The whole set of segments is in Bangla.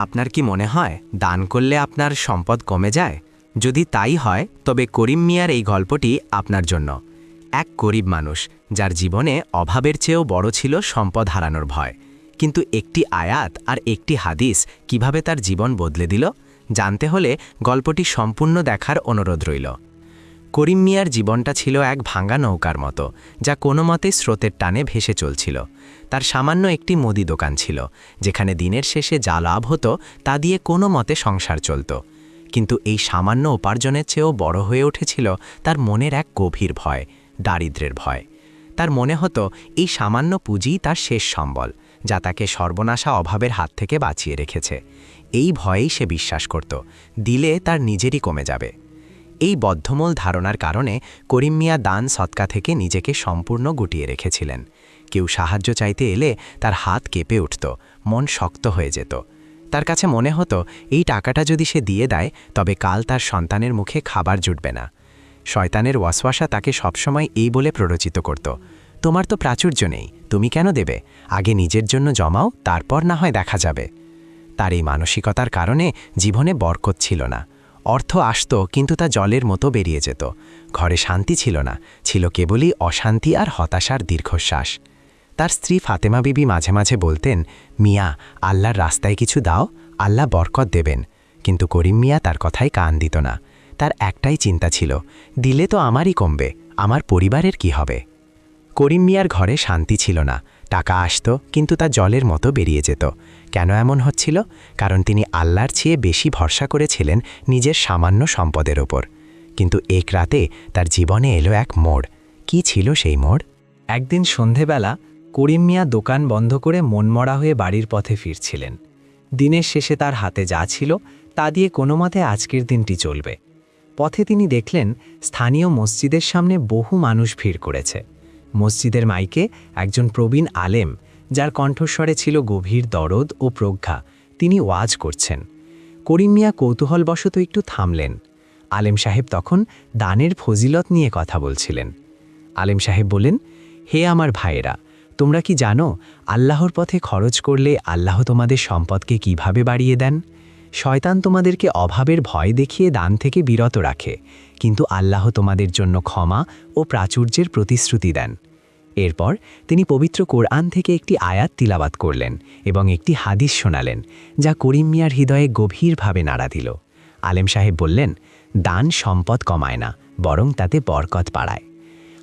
আপনার কি মনে হয় দান করলে আপনার সম্পদ কমে যায়? যদি তাই হয় তবে করিম মিয়ার এই গল্পটি আপনার জন্য। এক গরিব মানুষ যার জীবনে অভাবের চেয়েও বড় ছিল সম্পদ হারানোর ভয়, কিন্তু একটি আয়াত আর একটি হাদিস কিভাবে তার জীবন বদলে দিল, জানতে হলে গল্পটি সম্পূর্ণ দেখার অনুরোধ রইল। করিম মিয়ার জীবনটা ছিল এক ভাঙা নৌকার মতো, যা কোনো মতে স্রোতের টানে ভেসে চলছিল। তার সামান্য একটি মুদি দোকান ছিল, যেখানে দিনের শেষে যা লাভ হতো তা দিয়ে কোনো মতে সংসার চলত। কিন্তু এই সামান্য উপার্জনের চেয়েও বড় হয়ে উঠেছিল তার মনের এক গভীর ভয়, দারিদ্র্যের ভয়। তার মনে হতো এই সামান্য পুঁজিই তার শেষ সম্বল, যা তাকে সর্বনাশা অভাবের হাত থেকে বাঁচিয়ে রেখেছে। এই ভয়েই সে বিশ্বাস করত, দিলে তার নিজেরই কমে যাবে। এই বদ্ধমূল ধারণার কারণে করিম মিয়া দান সৎকা থেকে নিজেকে সম্পূর্ণ গুটিয়ে রেখেছিলেন। কেউ সাহায্য চাইতে এলে তার হাত কেঁপে উঠত, মন শক্ত হয়ে যেত। তার কাছে মনে হতো এই টাকাটা যদি সে দিয়ে দেয় তবে কাল তার সন্তানের মুখে খাবার জুটবে না। শয়তানের ওয়াসওয়াসা তাকে সবসময় এই বলে প্ররোচিত করত, তোমার তো প্রাচুর্য নেই, তুমি কেন দেবে? আগে নিজের জন্য জমাও, তারপর না হয় দেখা যাবে। তার এই মানসিকতার কারণে জীবনে বরকত ছিল না। অর্থ আসত, কিন্তু তা জলের মতো বেরিয়ে যেত। ঘরে শান্তি ছিল না, ছিল কেবলই অশান্তি আর হতাশার দীর্ঘশ্বাস। তার স্ত্রী ফাতেমা বিবি মাঝে মাঝে বলতেন, মিয়া, আল্লাহর রাস্তায় কিছু দাও, আল্লাহ বরকত দেবেন। কিন্তু করিম মিয়া তার কথায় কান দিত না। তার একটাই চিন্তা ছিল, দিলে তো আমারই কমবে, আমার পরিবারের কি হবে? করিম মিয়ার ঘরে শান্তি ছিল না। টাকা আসত, কিন্তু তা জলের মতো বেরিয়ে যেত। কেন এমন হচ্ছিল? কারণ তিনি আল্লাহর চেয়ে বেশি ভরসা করেছিলেন নিজের সামান্য সম্পদের ওপর। কিন্তু এক রাতে তার জীবনে এলো এক মোড়। কি ছিল সেই মোড়? একদিন সন্ধেবেলা করিম মিয়া দোকান বন্ধ করে মনমরা হয়ে বাড়ির পথে ফিরছিলেন। দিনের শেষে তার হাতে যা ছিল তা দিয়ে কোনো মতে আজকের দিনটি চলবে। পথে তিনি দেখলেন স্থানীয় মসজিদের সামনে বহু মানুষ ভিড় করেছে। মসজিদের মাইকে একজন প্রবীণ আলেম, যার কণ্ঠস্বরে ছিল গভীর দরদ ও প্রজ্ঞা, তিনি ওয়াজ করছেন। করিম মিয়া কৌতূহলবশত একটু থামলেন। আলেম সাহেব তখন দানের ফজিলত নিয়ে কথা বলছিলেন। আলেম সাহেব বললেন, হে আমার ভাইয়েরা, তোমরা কি জানো আল্লাহর পথে খরচ করলে আল্লাহ তোমাদের সম্পদকে কিভাবে বাড়িয়ে দেন? শয়তান তোমাদেরকে অভাবের ভয় দেখিয়ে দান থেকে বিরত রাখে, কিন্তু আল্লাহ তোমাদের জন্য ক্ষমা ও প্রাচুর্যের প্রতিশ্রুতি দেন। এরপর তিনি পবিত্র কোরআন থেকে একটি আয়াত তিলাওয়াত করলেন এবং একটি হাদিস শোনালেন, যা করিম মিয়ার হৃদয়ে গভীরভাবে নাড়া দিল। আলেম সাহেব বললেন, দান সম্পদ কমায় না, বরং তাতে বরকত বাড়ায়।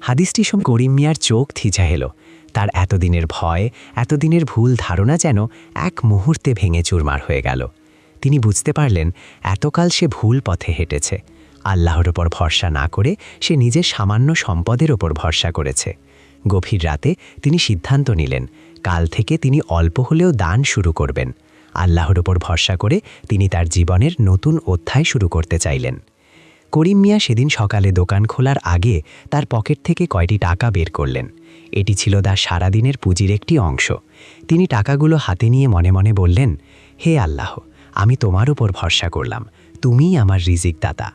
হাদিসটি শুনে করিম মিয়ার চোখ থিজা এলো। তার এতদিনের ভয়, এতদিনের ভুল ধারণা যেন এক মুহূর্তে ভেঙে চুরমার হয়ে গেল। তিনি বুঝতে পারলেন এতকাল সে ভুল পথে হেঁটেছে। আল্লাহর ওপর ভরসা না করে সে নিজের সামান্য সম্পদের ওপর ভরসা করেছে। গভীর রাতে তিনি সিদ্ধান্ত নিলেন, কাল থেকে তিনি অল্প হলেও দান শুরু করবেন। আল্লাহর ওপর ভরসা করে তিনি তার জীবনের নতুন অধ্যায় শুরু করতে চাইলেন। করিম মিয়া সেদিন সকালে দোকান খোলার আগে তার পকেট থেকে কয়টি টাকা বের করলেন। এটি ছিল তার সারাদিনের পুঁজির একটি অংশ। তিনি টাকাগুলো হাতে নিয়ে মনে মনে বললেন, হে আল্লাহ, আমি তোমার উপর ভরসা করলাম, তুমিই আমার রিজিক দাতা।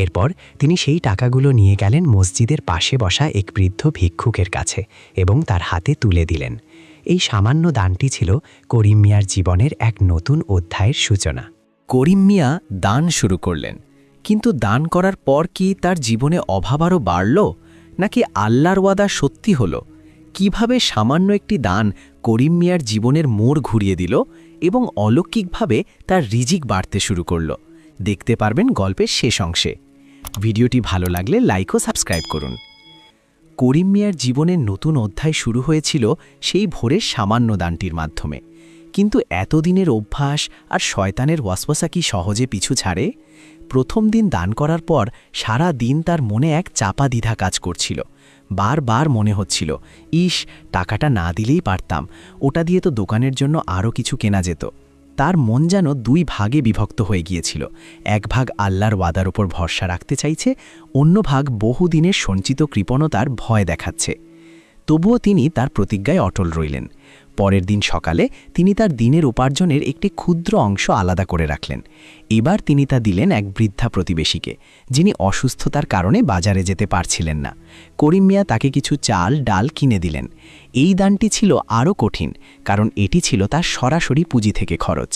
এরপর তিনি সেই টাকাগুলো নিয়ে গেলেন মসজিদের পাশে বসা এক বৃদ্ধ ভিক্ষুকের কাছে এবং তার হাতে তুলে দিলেন। এই সামান্য দানটি ছিল করিম মিয়ার জীবনের এক নতুন অধ্যায়ের সূচনা। করিম মিয়া দান শুরু করলেন, কিন্তু দান করার পর কি তার জীবনে অভাব আরও বাড়ল, নাকি আল্লাহর ওয়াদা সত্যি হল? কিভাবে সামান্য একটি দান করিম মিয়ার জীবনের মোড় ঘুরিয়ে দিল এবং অলৌকিকভাবে তার রিজিক বাড়তে শুরু করল, দেখতে পারবেন গল্পের শেষ অংশে। ভিডিওটি ভালো লাগলে লাইক ও সাবস্ক্রাইব করুন। করিম মিয়ার জীবনের নতুন অধ্যায় শুরু হয়েছিল সেই ভোরের সামান্য দানটির মাধ্যমে। কিন্তু এতদিনের অভ্যাস আর শয়তানের ওয়াসওয়াসা কি সহজে পিছু ছাড়ে? প্রথম দিন দান করার পর সারা দিন তার মনে এক চাপা দ্বিধা কাজ করছিল। বারবার মনে হচ্ছিল, ইস, টাকাটা না দিলেই পারতাম, ওটা দিয়ে তো দোকানের জন্য আরও কিছু কেনা যেত। তার মন যেন দুই ভাগে বিভক্ত হয়ে গিয়েছিল। এক ভাগ আল্লাহর ওয়াদার উপর ভরসা রাখতে চাইছে, অন্য ভাগ বহুদিনের সঞ্চিত কৃপণতার ভয় দেখাচ্ছে। তবুও তিনি তার প্রতিজ্ঞায় অটল রইলেন। পরের দিন সকালে তিনি তার দিনের উপার্জনের একটি ক্ষুদ্র অংশ আলাদা করে রাখলেন। এবার তিনি তা দিলেন এক বৃদ্ধা প্রতিবেশীকে, যিনি অসুস্থতার কারণে বাজারে যেতে পারছিলেন না। করিম মিয়া তাকে কিছু চাল ডাল কিনে দিলেন। এই দানটি ছিল আরও কঠিন, কারণ এটি ছিল তার সরাসরি পুঁজি থেকে খরচ।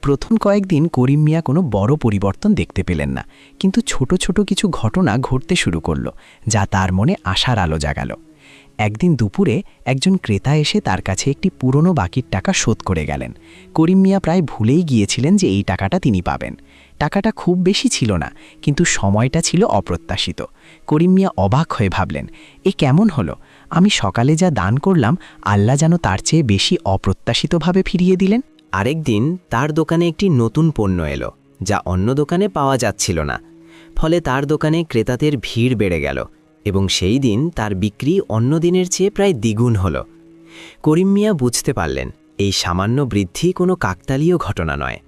প্রথম কয়েকদিন করিম মিয়া কোনো বড় পরিবর্তন দেখতে পেলেন না, কিন্তু ছোট ছোট কিছু ঘটনা ঘটতে শুরু করল, যা তার মনে আশার আলো জাগালো। একদিন দুপুরে একজন ক্রেতা এসে তার কাছে একটি পুরনো বাকির টাকা শোধ করে গেলেন। করিম মিয়া প্রায় ভুলেই গিয়েছিলেন যে এই টাকাটা তিনি পাবেন। টাকাটা খুব বেশি ছিল না, কিন্তু সময়টা ছিল অপ্রত্যাশিত। করিম মিয়া অবাক হয়ে ভাবলেন, এ কেমন হলো? আমি সকালে যা দান করলাম, আল্লাহ যেন তার চেয়ে বেশি অপ্রত্যাশিতভাবে ফিরিয়ে দিলেন। আরেকদিন তার দোকানে একটি নতুন পণ্য এলো, যা অন্য দোকানে পাওয়া যাচ্ছিল না। ফলে তার দোকানে ক্রেতাদের ভিড় বেড়ে গেল এবং সেই দিন তার বিক্রি অন্য দিনের চেয়ে প্রায় দ্বিগুণ হল। করিম মিয়া বুঝতে পারলেন এই সামান্য বৃদ্ধি কোনো কাকতালীয় ঘটনা নয়।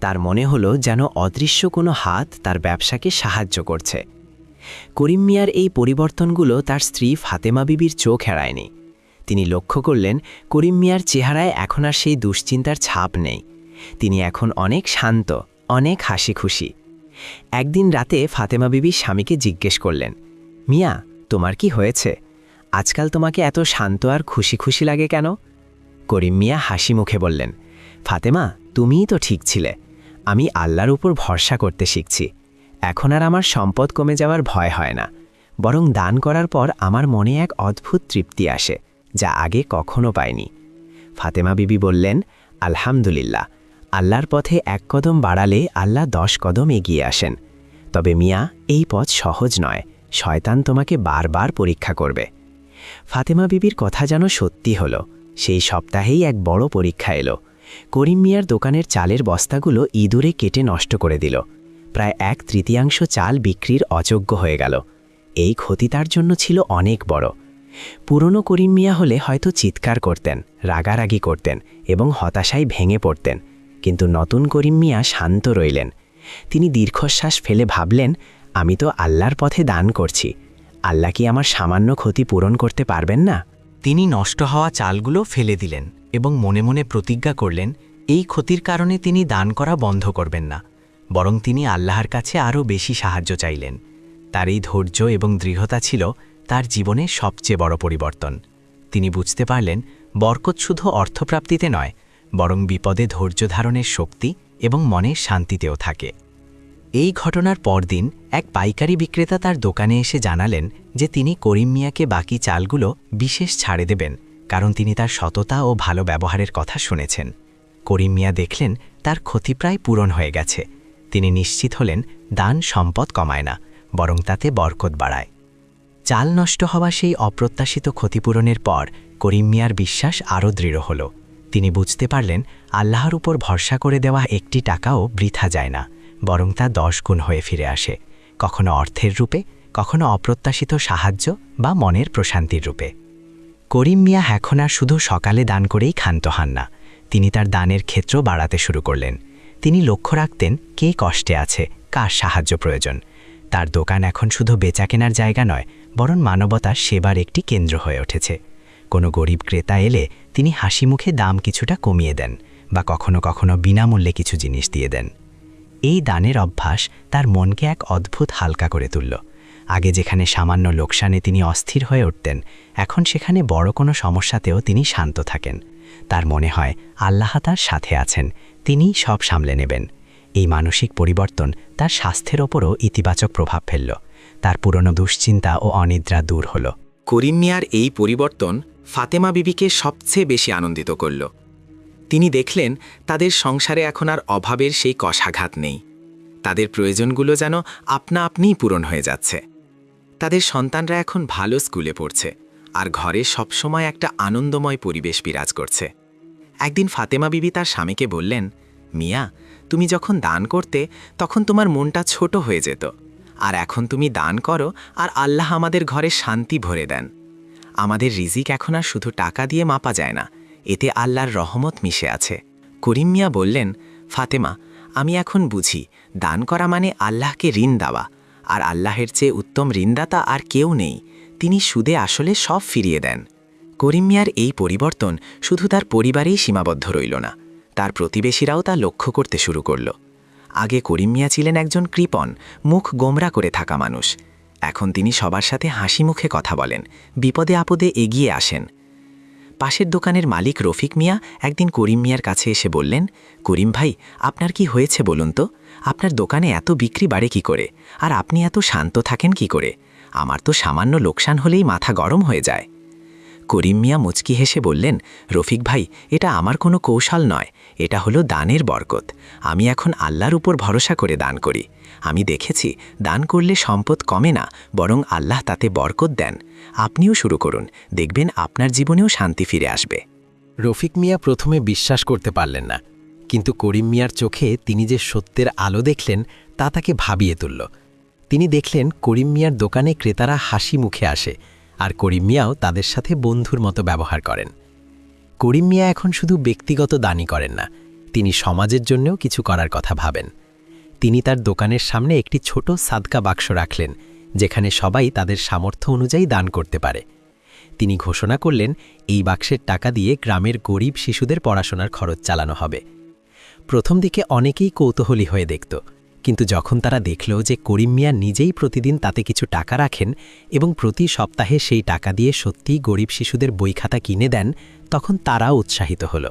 তার মনে হলো যেন অদৃশ্য কোনো হাত তার ব্যবসাকে সাহায্য করছে। করিম মিয়ার এই পরিবর্তনগুলো তার স্ত্রী ফাতেমা বিবির চোখ এড়ায়নি। তিনি লক্ষ্য করলেন করিম মিয়ার চেহারায় এখন আর সেই দুশ্চিন্তার ছাপ নেই। তিনি এখন অনেক শান্ত, অনেক হাসি খুশি। একদিন রাতে ফাতেমা বিবি স্বামীকে জিজ্ঞেস করলেন, মিয়া, তোমার কি হয়েছে? আজকাল তোমাকে এত শান্ত আর খুশি খুশি লাগে কেন? করিম মিয়া হাসি মুখে বললেন, ফাতেমা, তুমিই তো ঠিক ছিলে। আমি আল্লাহর উপর ভরসা করতে শিখছি। এখন আর আমার সম্পদ কমে যাওয়ার ভয় হয় না, বরং দান করার পর আমার মনে এক অদ্ভুত তৃপ্তি আসে, যা আগে কখনো পাইনি। ফাতেমা বিবি বললেন, আলহামদুলিল্লাহ, আল্লাহর পথে এক কদম বাড়ালে আল্লাহ 10 কদম এগিয়ে আসেন। তবে মিয়া, এই পথ সহজ নয়, শয়তান তোমাকে বারবার পরীক্ষা করবে। ফাতেমা বিবির কথা যেন সত্যি হলো। সেই সপ্তাহেই এক বড় পরীক্ষা এলো। করিম মিয়ার দোকানের চালের বস্তাগুলো ইঁদুরে কেটে নষ্ট করে দিল। প্রায় 1/3 চাল বিক্রির অযোগ্য হয়ে গেল। এই ক্ষতি তার জন্য ছিল অনেক বড়। পুরনো করিম মিয়া হলে হয়তো চিৎকার করতেন, রাগারাগি করতেন এবং হতাশায় ভেঙে পড়তেন, কিন্তু নতুন করিম মিয়া শান্ত রইলেন। তিনি দীর্ঘশ্বাস ফেলে ভাবলেন, আমি তো আল্লাহর পথে দান করছি, আল্লাহ কি আমার সামান্য ক্ষতি পূরণ করতে পারবেন না? তিনি নষ্ট হওয়া চালগুলো ফেলে দিলেন এবং মনে মনে প্রতিজ্ঞা করলেন, এই ক্ষতির কারণে তিনি দান করা বন্ধ করবেন না, বরং তিনি আল্লাহর কাছে আরও বেশি সাহায্য চাইলেন। তার এই ধৈর্য এবং দৃঢ়তা ছিল তার জীবনে সবচেয়ে বড় পরিবর্তন। তিনি বুঝতে পারলেন, বরকত শুধু অর্থপ্রাপ্তিতে নয়, বরং বিপদে ধৈর্য ধারণের শক্তি এবং মনের শান্তিতেও থাকে। এই ঘটনার পরদিন এক পাইকারি বিক্রেতা তার দোকানে এসে জানালেন যে তিনি করিম মিয়াকে বাকি চালগুলো বিশেষ ছাড়ে দেবেন, কারণ তিনি তার সততা ও ভালো ব্যবহারের কথা শুনেছেন। করিম মিয়া দেখলেন তার ক্ষতি প্রায় পূরণ হয়ে গেছে। তিনি নিশ্চিত হলেন দান সম্পদ কমায় না, বরং তাতে বরকত বাড়ায়। চাল নষ্ট হওয়া সেই অপ্রত্যাশিত ক্ষতিপূরণের পর করিম মিয়ার বিশ্বাস আরও দৃঢ় হল। তিনি বুঝতে পারলেন আল্লাহর উপর ভরসা করে দেওয়া একটি টাকাও বৃথা যায় না, বরং তা 10 গুণ হয়ে ফিরে আসে, কখনো অর্থের রূপে, কখনো অপ্রত্যাশিত সাহায্য বা মনের প্রশান্তির রূপে। করিম মিয়া এখন আর শুধু সকালে দান করেই ক্ষান্ত হন না, তিনি তার দানের ক্ষেত্র বাড়াতে শুরু করলেন। তিনি লক্ষ্য রাখতেন কে কষ্টে আছে, কার সাহায্য প্রয়োজন। তার দোকান এখন শুধু বেচাকেনার জায়গা নয়, বরং মানবতার সেবার একটি কেন্দ্র হয়ে উঠেছে। কোনো গরিব ক্রেতা এলে তিনি হাসি মুখে দাম কিছুটা কমিয়ে দেন বা কখনো কখনো বিনামূল্যে কিছু জিনিস দিয়ে দেন। এই দানের অভ্যাস তার মনকে এক অদ্ভুত হালকা করে তুলল। আগে যেখানে সামান্য লোকসানে তিনি অস্থির হয়ে উঠতেন, এখন সেখানে বড় কোনো সমস্যাতেও তিনি শান্ত থাকেন। তার মনে হয় আল্লাহ তার সাথে আছেন, তিনিই সব সামলে নেবেন। এই মানসিক পরিবর্তন তার স্বাস্থ্যের ওপরও ইতিবাচক প্রভাব ফেলল। তার পুরনো দুশ্চিন্তা ও অনিদ্রা দূর হল। করিম মিয়ার এই পরিবর্তন ফাতেমা বিবিকে সবচেয়ে বেশি আনন্দিত করল। তিনি দেখলেন তাদের সংসারে এখন আর অভাবের সেই কষাঘাত নেই। তাদের প্রয়োজনগুলো যেন আপনা আপনিই পূরণ হয়ে যাচ্ছে। তাদের সন্তানরা এখন ভালো স্কুলে পড়ছে, আর ঘরে সবসময় একটা আনন্দময় পরিবেশ বিরাজ করছে। একদিন ফাতেমা বিবি তার স্বামীকে বললেন, মিয়া, তুমি যখন দান করতে তখন তোমার মনটা ছোট হয়ে যেত, আর এখন তুমি দান করো আর আল্লাহ আমাদের ঘরে শান্তি ভরে দেন। আমাদের রিজিক এখন আর শুধু টাকা দিয়ে মাপা যায় না, এতে আল্লাহর রহমত মিশে আছে। করিম মিয়া বললেন, ফাতেমা, আমি এখন বুঝি দান করা মানে আল্লাহকে ঋণ দেওয়া, আর আল্লাহের চেয়ে উত্তম ঋণদাতা আর কেউ নেই। তিনি সুদে আসলে সব ফিরিয়ে দেন। করিম মিয়ার এই পরিবর্তন শুধু তার পরিবারেই সীমাবদ্ধ রইল না, তার প্রতিবেশীরাও তা লক্ষ্য করতে শুরু করল। আগে করিম মিয়া ছিলেন একজন কৃপণ, মুখ গোমরা করে থাকা মানুষ। এখন তিনি সবার সাথে হাসি মুখে কথা বলেন, বিপদে আপদে এগিয়ে আসেন। পাশের দোকানের মালিক রফিক মিয়া একদিন করিম মিয়ার কাছে এসে বললেন, করিম ভাই, আপনার কি হয়েছে বলুন তো? আপনার দোকানে এত বিক্রি বাড়ে কি করে, আর আপনি এত শান্ত থাকেন কি করে? আমার তো সামান্য লোকসান হলেই মাথা গরম হয়ে যায়। করিম মিয়া মুচকি হেসে বললেন, রফিক ভাই, এটা আমার কোনো কৌশল নয়, এটা হলো দানের বরকত। আমি এখন আল্লাহর উপর ভরসা করে দান করি। আমি দেখেছি দান করলে সম্পদ কমে না, বরং আল্লাহ তাতে বরকত দেন। আপনিও শুরু করুন, দেখবেন আপনার জীবনেও শান্তি ফিরে আসবে। রফিক মিয়া প্রথমে বিশ্বাস করতে পারলেন না, কিন্তু করিম মিয়ার চোখে তিনি যে সত্যের আলো দেখলেন তা তাকে ভাবিয়ে তুলল। তিনি দেখলেন করিম মিয়ার দোকানে ক্রেতারা হাসি মুখে আসে, আর করিম মিয়াও তাদের সাথে বন্ধুর মতো ব্যবহার করেন। করিম মিয়া এখন শুধু ব্যক্তিগত দানই করেন না, তিনি সমাজের জন্যও কিছু করার কথা ভাবেন। তিনি তার দোকানের সামনে একটি ছোট সাদকা বাক্স রাখলেন, যেখানে সবাই তাদের সামর্থ্য অনুযায়ী দান করতে পারে। তিনি ঘোষণা করলেন, এই বাক্সের টাকা দিয়ে গ্রামের গরিব শিশুদের পড়াশোনার খরচ চালানো হবে। প্রথম দিকে অনেকেই কৌতূহলী হয়ে দেখত, কিন্তু যখন তারা দেখল যে করিম মিয়া নিজেই প্রতিদিন তাতে কিছু টাকা রাখেন এবং প্রতি সপ্তাহে সেই টাকা দিয়ে সত্যিই গরিব শিশুদের বই খাতা কিনে দেন, তখন তারাও উৎসাহিত হল।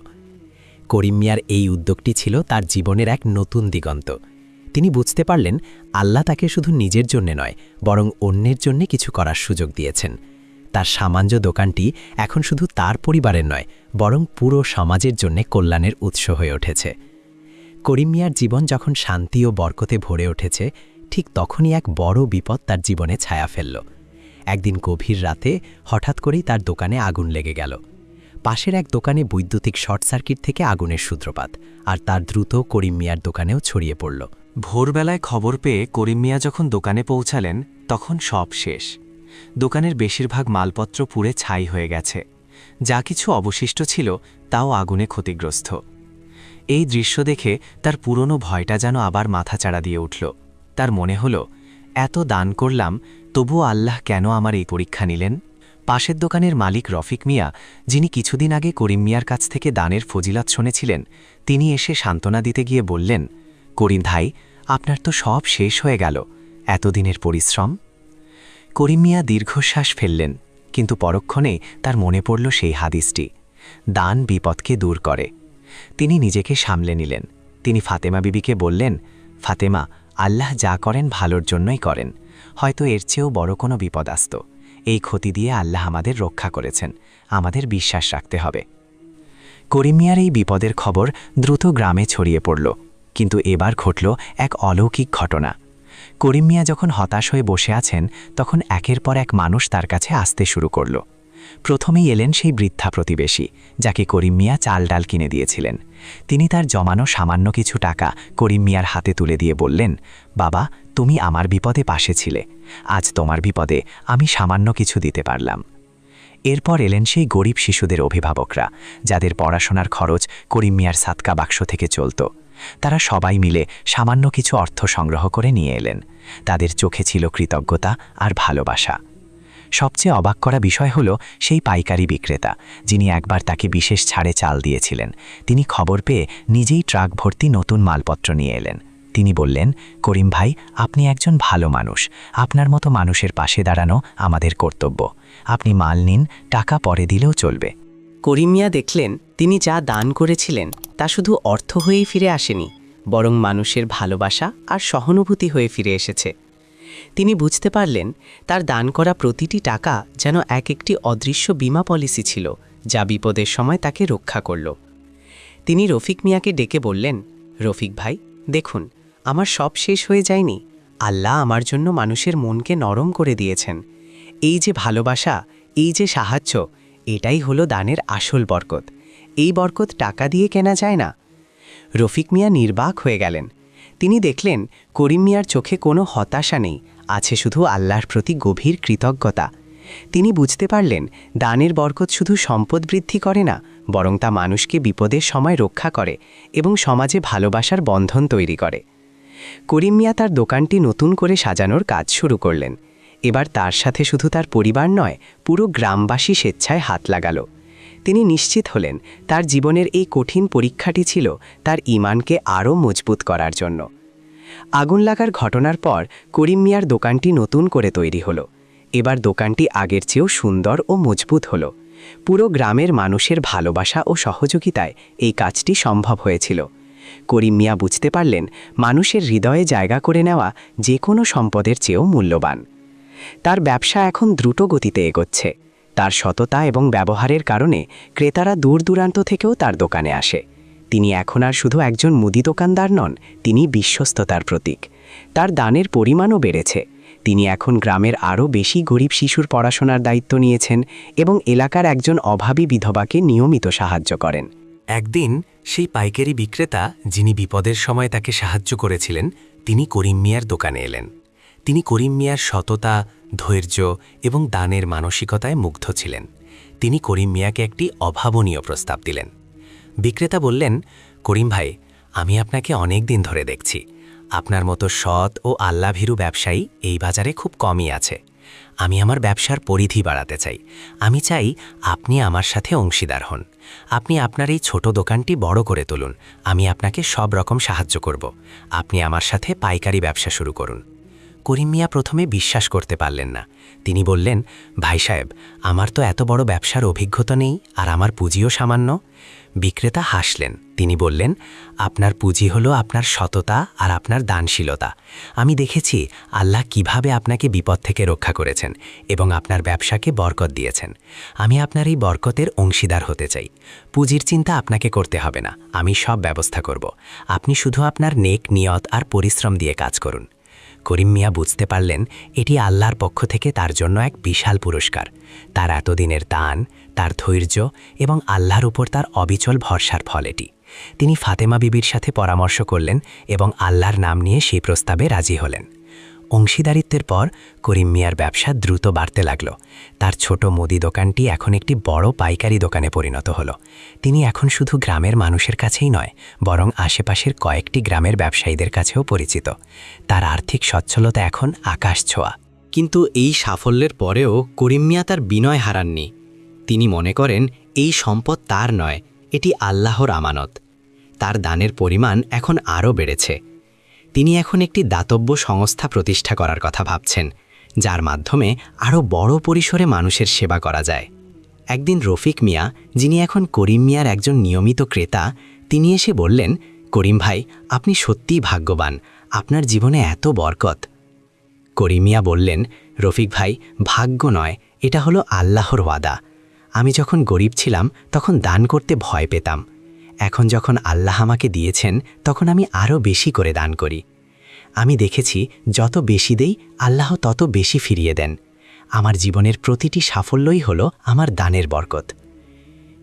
করিম মিয়ার এই উদ্যোগটি ছিল তার জীবনের এক নতুন দিগন্ত। তিনি বুঝতে পারলেন, আল্লাহ তাকে শুধু নিজের জন্যে নয়, বরং অন্যের জন্যে কিছু করার সুযোগ দিয়েছেন। তার সামান্য দোকানটি এখন শুধু তার পরিবারের নয়, বরং পুরো সমাজের জন্যে কল্যাণের উৎস হয়ে উঠেছে। করিম মিয়ার জীবন যখন শান্তি ও বরকতে ভরে উঠেছে, ঠিক তখনই এক বড় বিপদ তার জীবনে ছায়া ফেলল। একদিন গভীর রাতে হঠাৎ করেই তার দোকানে আগুন লেগে গেল। পাশের এক দোকানে বৈদ্যুতিক শর্ট সার্কিট থেকে আগুনের সূত্রপাত, আর তার দ্রুত করিম মিয়ার দোকানেও ছড়িয়ে পড়ল। ভোরবেলায় খবর পেয়ে করিম মিয়া যখন দোকানে পৌঁছালেন, তখন সব শেষ। দোকানের বেশিরভাগ মালপত্র পুড়ে ছাই হয়ে গেছে, যা কিছু অবশিষ্ট ছিল তাও আগুনে ক্ষতিগ্রস্ত। এই দৃশ্য দেখে তার পুরনো ভয়টা যেন আবার মাথাচাড়া দিয়ে উঠল। তার মনে হল, এত দান করলাম, তবুও আল্লাহ কেন আমার এই পরীক্ষা নিলেন? পাশের দোকানের মালিক রফিক মিয়া, যিনি কিছুদিন আগে করিম মিয়ার কাছ থেকে দানের ফজিলত শুনেছিলেন, তিনি এসে সান্ত্বনা দিতে গিয়ে বললেন, করিম ভাই, আপনার তো সব শেষ হয়ে গেল, এতদিনের পরিশ্রম। করিম মিয়া দীর্ঘশ্বাস ফেললেন, কিন্তু পরক্ষণেই তার মনে পড়ল সেই হাদিসটি, দান বিপদকে দূর করে। তিনি নিজেকে সামলে নিলেন। তিনি ফাতেমা বিবিকে বললেন, ফাতেমা, আল্লাহ যা করেন ভালোর জন্যই করেন, হয়তো এর চেয়েও বড় কোনো বিপদ আসত। এই ক্ষতি দিয়ে আল্লাহ আমাদের রক্ষা করেছেন, আমাদের বিশ্বাস রাখতে হবে। করিম মিয়ার এই বিপদের খবর দ্রুত গ্রামে ছড়িয়ে পড়ল, কিন্তু এবার ঘটল এক অলৌকিক ঘটনা। করিম মিয়া যখন হতাশ হয়ে বসে আছেন, তখন একের পর এক মানুষ তার কাছে আসতে শুরু করল। প্রথমেই এলেন সেই বৃদ্ধা প্রতিবেশী, যাকে করিম মিয়া চাল ডাল কিনে দিয়েছিলেন। তিনি তার জমানো সামান্য কিছু টাকা করিম মিয়ার হাতে তুলে দিয়ে বললেন, বাবা, তুমি আমার বিপদে পাশে ছিলে, আজ তোমার বিপদে আমি সামান্য কিছু দিতে পারলাম। এরপর এলেন সেই গরিব শিশুদের অভিভাবকরা, যাদের পড়াশোনার খরচ করিম মিয়ার সাদকা বাক্স থেকে চলত। তারা সবাই মিলে সামান্য কিছু অর্থ সংগ্রহ করে নিয়ে এলেন। তাদের চোখে ছিল কৃতজ্ঞতা আর ভালোবাসা। সবচেয়ে অবাক করা বিষয় হল সেই পাইকারি বিক্রেতা, যিনি একবার তাকে বিশেষ ছাড়ে চাল দিয়েছিলেন। তিনি খবর পেয়ে নিজেই ট্রাক ভর্তি নতুন মালপত্র নিয়ে এলেন। তিনি বললেন, করিম ভাই, আপনি একজন ভালো মানুষ, আপনার মতো মানুষের পাশে দাঁড়ানো আমাদের কর্তব্য। আপনি মাল নিন, টাকা পরে দিলেও চলবে। করিম মিয়া দেখলেন, তিনি যা দান করেছিলেন তা শুধু অর্থ হয়েই ফিরে আসেনি, বরং মানুষের ভালোবাসা আর সহানুভূতি হয়ে ফিরে এসেছে। তিনি বুঝতে পারলেন, তার দান করা প্রতিটি টাকা যেন একটি অদৃশ্য বীমা পলিসি ছিল, যা বিপদের সময় তাকে রক্ষা করল। তিনি রফিক মিয়াকে ডেকে বললেন, রফিক ভাই, দেখুন, আমার সব শেষ হয়ে যায়নি। আল্লাহ আমার জন্য মানুষের মনকে নরম করে দিয়েছেন। এই যে ভালোবাসা, এই যে সাহায্য, এটাই হলো দানের আসল বরকত। এই বরকত টাকা দিয়ে কেনা যায় না। রফিক মিয়া নির্বাক হয়ে গেলেন। তিনি দেখলেন, করিম মিয়ার চোখে কোনো হতাশা নেই, আছে শুধু আল্লাহর প্রতি গভীর কৃতজ্ঞতা। তিনি বুঝতে পারলেন, দানের বরকত শুধু সম্পদ বৃদ্ধি করে না, বরং তা মানুষকে বিপদের সময় রক্ষা করে এবং সমাজে ভালোবাসার বন্ধন তৈরি করে। করিম মিয়া তার দোকানটি নতুন করে সাজানোর কাজ শুরু করলেন। এবার তার সাথে শুধু তার পরিবার নয়, পুরো গ্রামবাসী স্বেচ্ছায় হাত লাগালো। তিনি নিশ্চিত হলেন, তার জীবনের এই কঠিন পরীক্ষাটি ছিল তার ঈমানকে আরও মজবুত করার জন্য। আগুন লাগার ঘটনার পর করিম মিয়ার দোকানটি নতুন করে তৈরি হলো। এবার দোকানটি আগের চেয়েও সুন্দর ও মজবুত হলো। পুরো গ্রামের মানুষের ভালোবাসা ও সহযোগিতায় এই কাজটি সম্ভব হয়েছিল। করিম মিয়া বুঝতে পারলেন মানুষের হৃদয়ে জায়গা করে নেওয়া যে কোনো সম্পদের চেয়েও মূল্যবান। তার ব্যবসা এখন দ্রুত গতিতে এগোচ্ছে। তার সততা এবং ব্যবহারের কারণে ক্রেতারা দূর দূরান্ত থেকেও তার দোকানে আসে। তিনি এখন আর শুধু একজন মুদি দোকানদার নন, তিনি বিশ্বস্ততার প্রতীক। তার দানের পরিমাণও বেড়েছে। তিনি এখন গ্রামের আরও বেশি গরিব শিশুর পড়াশোনার দায়িত্ব নিয়েছেন এবং এলাকার একজন অভাবী বিধবাকে নিয়মিত সাহায্য করেন। একদিন সেই পাইকারি বিক্রেতা যিনি বিপদের সময় তাকে সাহায্য করেছিলেন, তিনি করিম মিয়ার দোকানে এলেন। তিনি করিম মিয়ার সততা, ধৈর্য এবং দানের মানসিকতায় মুগ্ধ ছিলেন। তিনি করিম মিয়াকে একটি অভাবনীয় প্রস্তাব দিলেন। বিক্রেতা বললেন, করিম ভাই, আমি আপনাকে অনেক দিন ধরে দেখছি। আপনার মতো সৎ ও আল্লাভীরু ব্যবসায়ী এই বাজারে খুব কমই আছে। আমি আমার ব্যবসার পরিধি বাড়াতে চাই। আমি চাই আপনি আমার সাথে অংশীদার হন। আপনি আপনার এই ছোট দোকানটি বড় করে তুলুন। আমি আপনাকে সব রকম সাহায্য করব। আপনি আমার সাথে পাইকারি ব্যবসা শুরু করুন। করিম মিয়া প্রথমে বিশ্বাস করতে পারলেন না। তিনি বললেন, ভাই সাহেব, আমার তো এত বড় ব্যবসার অভিজ্ঞতা নেই, আর আমার পুঁজিও সামান্য। বিক্রেতা হাসলেন। তিনি বললেন, আপনার পুঁজি হলো আপনার সততা আর আপনার দানশীলতা। আমি দেখেছি আল্লাহ কিভাবে আপনাকে বিপদ থেকে রক্ষা করেছেন এবং আপনার ব্যবসাকে বরকত দিয়েছেন। আমি আপনার এই বরকতের অংশীদার হতে চাই। পুঁজির চিন্তা আপনাকে করতে হবে না, আমি সব ব্যবস্থা করব। আপনি শুধু আপনার নেক নিয়ত আর পরিশ্রম দিয়ে কাজ করুন। করিম মিয়া বুঝতে পারলেন এটি আল্লাহর পক্ষ থেকে তার জন্য এক বিশাল পুরস্কার। তার এতদিনের দান, তার ধৈর্য এবং আল্লাহর উপর তার অবিচল ভরসার ফল এটি। তিনি ফাতেমা বিবির সাথে পরামর্শ করলেন এবং আল্লাহর নাম নিয়ে সেই প্রস্তাবে রাজি হলেন। অংশীদারিত্বের পর করিম মিয়ার ব্যবসা দ্রুত বাড়তে লাগল। তার ছোট মুদি দোকানটি এখন একটি বড় পাইকারি দোকানে পরিণত হল। তিনি এখন শুধু গ্রামের মানুষের কাছেই নয়, বরং আশেপাশের কয়েকটি গ্রামের ব্যবসায়ীদের কাছেও পরিচিত। তার আর্থিক সচ্ছলতা এখন আকাশ ছোঁয়া। কিন্তু এই সাফল্যের পরেও করিম মিয়া তার বিনয় হারাননি। তিনি মনে করেন এই সম্পদ তার নয়, এটি আল্লাহর আমানত। তার দানের পরিমাণ এখন আরও বেড়েছে। তিনি এখন একটি দাতব্য সংস্থা প্রতিষ্ঠা করার কথা ভাবছেন, যার মাধ্যমে আরও বড় পরিসরে মানুষের সেবা করা যায়। একদিন রফিক মিয়া, যিনি এখন করিম মিয়ার একজন নিয়মিত ক্রেতা, তিনি এসে বললেন, করিম ভাই, আপনি সত্যিই ভাগ্যবান, আপনার জীবনে এত বরকত। করিম মিয়া বললেন, রফিক ভাই, ভাগ্য নয়, এটা হলো আল্লাহর ওয়াদা। আমি যখন গরিব ছিলাম তখন দান করতে ভয় পেতাম। এখন যখন আল্লাহ আমাকে দিয়েছেন তখন আমি আরও বেশি করে দান করি। আমি দেখেছি যত বেশি দেই আল্লাহ তত বেশি ফিরিয়ে দেন। আমার জীবনের প্রতিটি সাফল্যই হলো আমার দানের বরকত।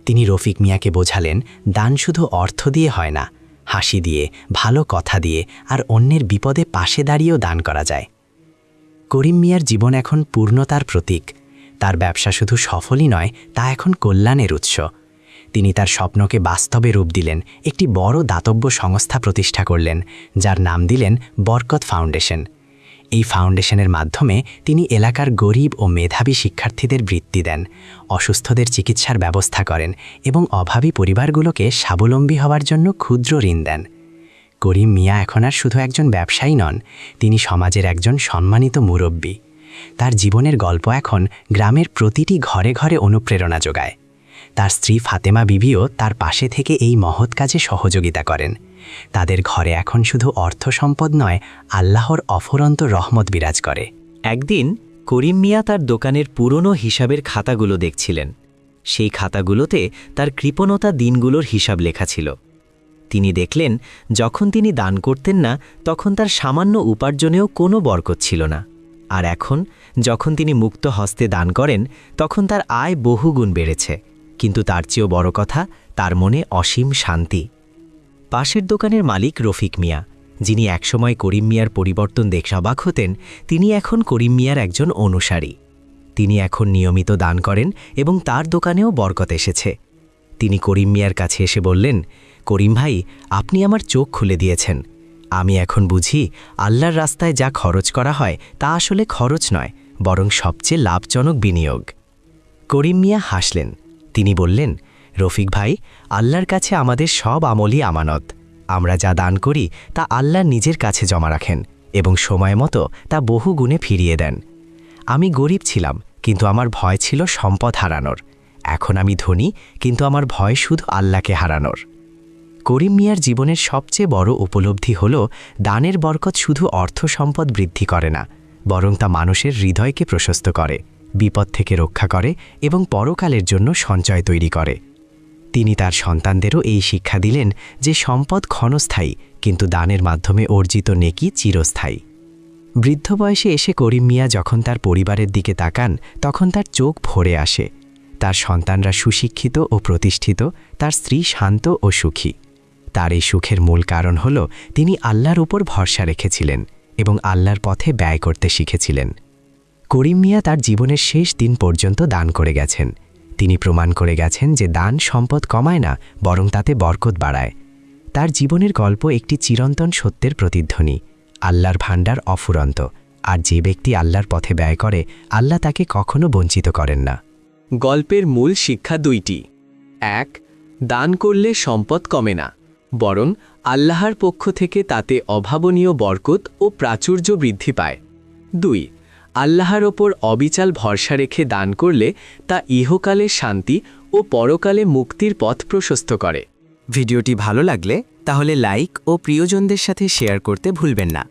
তিনি রফিক মিয়াকে বোঝালেন, দান শুধু অর্থ দিয়ে হয় না, হাসি দিয়ে, ভালো কথা দিয়ে আর অন্যের বিপদে পাশে দাঁড়িয়েও দান করা যায়। করিম মিয়ার জীবন এখন পূর্ণতার প্রতীক। তার ব্যবসা শুধু সফলই নয়, তা এখন কল্যাণের উৎস। তিনি তার স্বপ্নকে বাস্তবে রূপ দিলেন, একটি বড় দাতব্য সংস্থা প্রতিষ্ঠা করলেন, যার নাম দিলেন বরকত ফাউন্ডেশন। এই ফাউন্ডেশনের মাধ্যমে তিনি এলাকার গরিব ও মেধাবী শিক্ষার্থীদের বৃত্তি দেন, অসুস্থদের চিকিৎসার ব্যবস্থা করেন এবং অভাবী পরিবারগুলোকে স্বাবলম্বী হওয়ার জন্য ক্ষুদ্র ঋণ দেন। করিম মিয়া এখন আর শুধু একজন ব্যবসায়ী নন, তিনি সমাজের একজন সম্মানিত মুরব্বী। তার জীবনের গল্প এখন গ্রামের প্রতিটি ঘরে ঘরে অনুপ্রেরণা যোগায়। তার স্ত্রী ফাতেমা বিবিও তার পাশে থেকে এই মহৎ কাজে সহযোগিতা করেন। তাদের ঘরে এখন শুধু অর্থ সম্পদ নয়, আল্লাহর অফুরন্ত রহমত বিরাজ করে। একদিন করিম মিয়া তার দোকানের পুরনো হিসাবের খাতাগুলো দেখছিলেন। সেই খাতাগুলোতে তার কৃপণতা দিনগুলোর হিসাব লেখা ছিল। তিনি দেখলেন যখন তিনি দান করতেন না তখন তার সামান্য উপার্জনেও কোনো বরকত ছিল না, আর এখন যখন তিনি মুক্ত হস্তে দান করেন তখন তার আয় বহুগুণ বেড়েছে। কিন্তু তার চেয়েও বড় কথা, তার মনে অসীম শান্তি। পাশের দোকানের মালিক রফিক মিয়া, যিনি একসময় করিম মিয়ার পরিবর্তন দেখে অবাক হতেন, তিনি এখন করিম মিয়ার একজন অনুসারী। তিনি এখন নিয়মিত দান করেন এবং তার দোকানেও বরকত এসেছে। তিনি করিম মিয়ার কাছে এসে বললেন, করিম ভাই, আপনি আমার চোখ খুলে দিয়েছেন। আমি এখন বুঝি আল্লাহর রাস্তায় যা খরচ করা হয় তা আসলে খরচ নয়, বরং সবচেয়ে লাভজনক বিনিয়োগ। করিম মিয়া হাসলেন। তিনি বললেন, রফিক ভাই, আল্লাহর কাছে আমাদের সব আমলই আমানত। আমরা যা দান করি তা আল্লাহ নিজের কাছে জমা রাখেন এবং সময় মতো তা বহু গুণে ফিরিয়ে দেন। আমি গরিব ছিলাম, কিন্তু আমার ভয় ছিল সম্পদ হারানোর। এখন আমি ধনী, কিন্তু আমার ভয় শুধু আল্লাহকে হারানোর। করিম মিয়ার জীবনের সবচেয়ে বড় উপলব্ধি হল দানের বরকত শুধু অর্থ সম্পদ বৃদ্ধি করে না, বরং তা মানুষের হৃদয়কে প্রশস্ত করে, বিপদ থেকে রক্ষা করে এবং পরকালের জন্য সঞ্চয় তৈরি করে। তিনি তার সন্তানদেরও এই শিক্ষা দিলেন যে সম্পদ ক্ষণস্থায়ী, কিন্তু দানের মাধ্যমে অর্জিত নেকি চিরস্থায়ী। বৃদ্ধ বয়সে এসে করিম মিয়া যখন তার পরিবারের দিকে তাকান, তখন তার চোখ ভরে আসে। তার সন্তানরা সুশিক্ষিত ও প্রতিষ্ঠিত, তার স্ত্রী শান্ত ও সুখী। তার এই সুখের মূল কারণ হল তিনি আল্লাহর উপর ভরসা রেখেছিলেন এবং আল্লাহর পথে ব্যয় করতে শিখেছিলেন। করিম মিয়া তার জীবনের শেষ দিন পর্যন্ত দান করে গেছেন। তিনি প্রমাণ করে গেছেন যে দান সম্পদ কমায় না, বরং তাতে বরকত বাড়ায়। তার জীবনের গল্প একটি চিরন্তন সত্যের প্রতিধ্বনি। আল্লাহর ভাণ্ডার অফুরন্ত, আর যে ব্যক্তি আল্লাহর পথে ব্যয় করে, আল্লাহ তাকে কখনো বঞ্চিত করেন না। গল্পের মূল শিক্ষা দুইটি। ১. দান করলে সম্পদ কমে না, বরং আল্লাহর পক্ষ থেকে তাতে অভাবনীয় বরকত ও প্রাচুর্য বৃদ্ধি পায়। ২. আল্লাহর ওপর অবিচল ভরসা রেখে দান করলে তা ইহকালে শান্তি ও পরকালে মুক্তির পথ প্রশস্ত করে। ভিডিওটি ভালো লাগলে তাহলে লাইক ও প্রিয়জনদের সাথে শেয়ার করতে ভুলবেন না।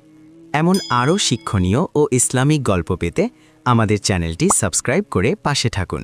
এমন আরও শিক্ষণীয় ও ইসলামিক গল্প পেতে আমাদের চ্যানেলটি সাবস্ক্রাইব করে পাশে থাকুন।